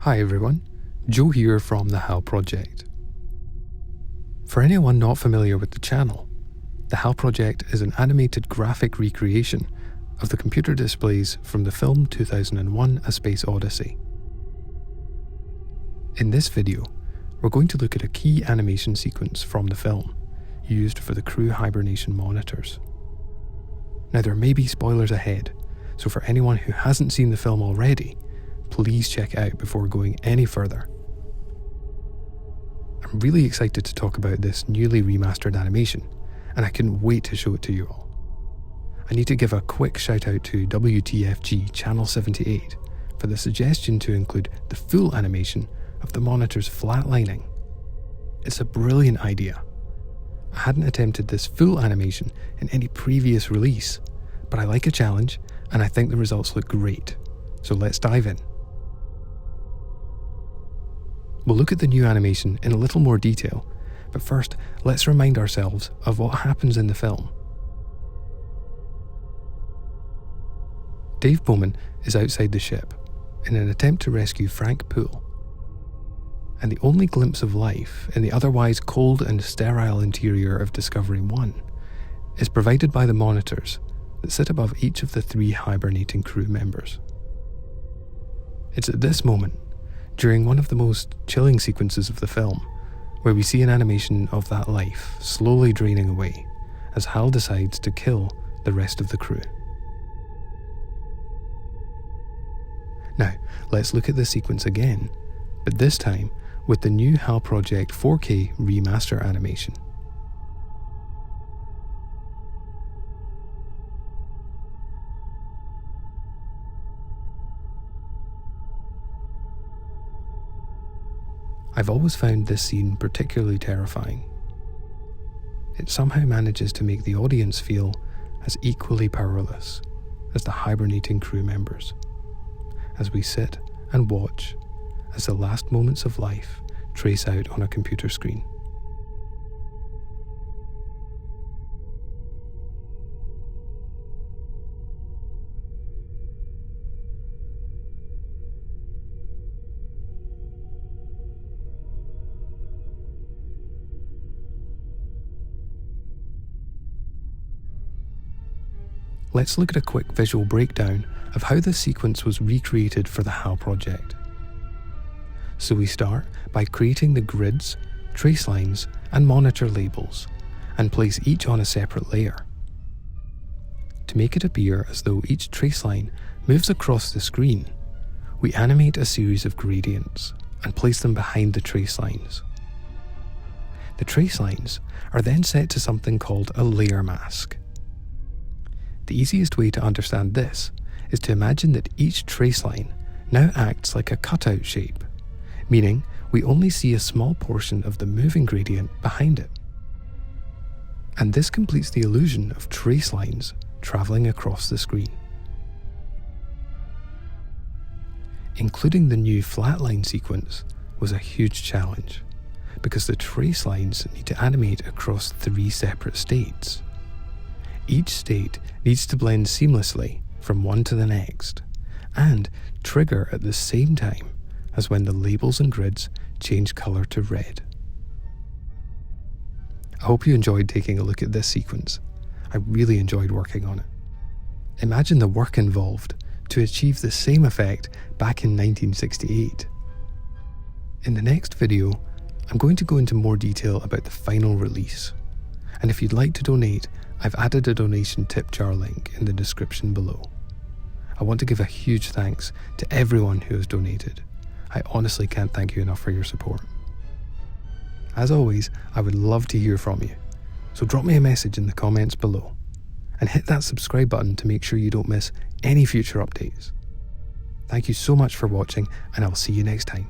Hi everyone, Joe here from the HAL Project. For anyone not familiar with the channel, the HAL Project is an animated graphic recreation of the computer displays from the film 2001: A Space Odyssey. In this video, we're going to look at a key animation sequence from the film, used for the crew hibernation monitors. Now there may be spoilers ahead, so for anyone who hasn't seen the film already, please check it out before going any further. I'm really excited to talk about this newly remastered animation, and I couldn't wait to show it to you all. I need to give a quick shout out to WTFG Channel 78 for the suggestion to include the full animation of the monitors flatlining. It's a brilliant idea. I hadn't attempted this full animation in any previous release, but I like a challenge and I think the results look great, so let's dive in. We'll look at the new animation in a little more detail, but first let's remind ourselves of what happens in the film. Dave Bowman is outside the ship in an attempt to rescue Frank Poole, and the only glimpse of life in the otherwise cold and sterile interior of Discovery 1 is provided by the monitors that sit above each of the 3 hibernating crew members. It's at this moment, during one of the most chilling sequences of the film, where we see an animation of that life slowly draining away as HAL decides to kill the rest of the crew. Now, let's look at this sequence again, but this time with the new HAL Project 4K Remaster animation. I've always found this scene particularly terrifying. It somehow manages to make the audience feel as equally powerless as the hibernating crew members, as we sit and watch as the last moments of life trace out on a computer screen. Let's look at a quick visual breakdown of how this sequence was recreated for the HAL Project. So we start by creating the grids, trace lines, and monitor labels, and place each on a separate layer. To make it appear as though each trace line moves across the screen, we animate a series of gradients and place them behind the trace lines. The trace lines are then set to something called a layer mask. The easiest way to understand this is to imagine that each trace line now acts like a cutout shape, meaning we only see a small portion of the moving gradient behind it. And this completes the illusion of trace lines travelling across the screen. Including the new flatline sequence was a huge challenge, because the trace lines need to animate across 3 separate states. Each state needs to blend seamlessly from one to the next, and trigger at the same time as when the labels and grids change colour to red. I hope you enjoyed taking a look at this sequence. I really enjoyed working on it. Imagine the work involved to achieve the same effect back in 1968. In the next video, I'm going to go into more detail about the final release, and if you'd like to donate, I've added a donation tip jar link in the description below. I want to give a huge thanks to everyone who has donated. I honestly can't thank you enough for your support. As always, I would love to hear from you, so drop me a message in the comments below, and hit that subscribe button to make sure you don't miss any future updates. Thank you so much for watching, and I'll see you next time.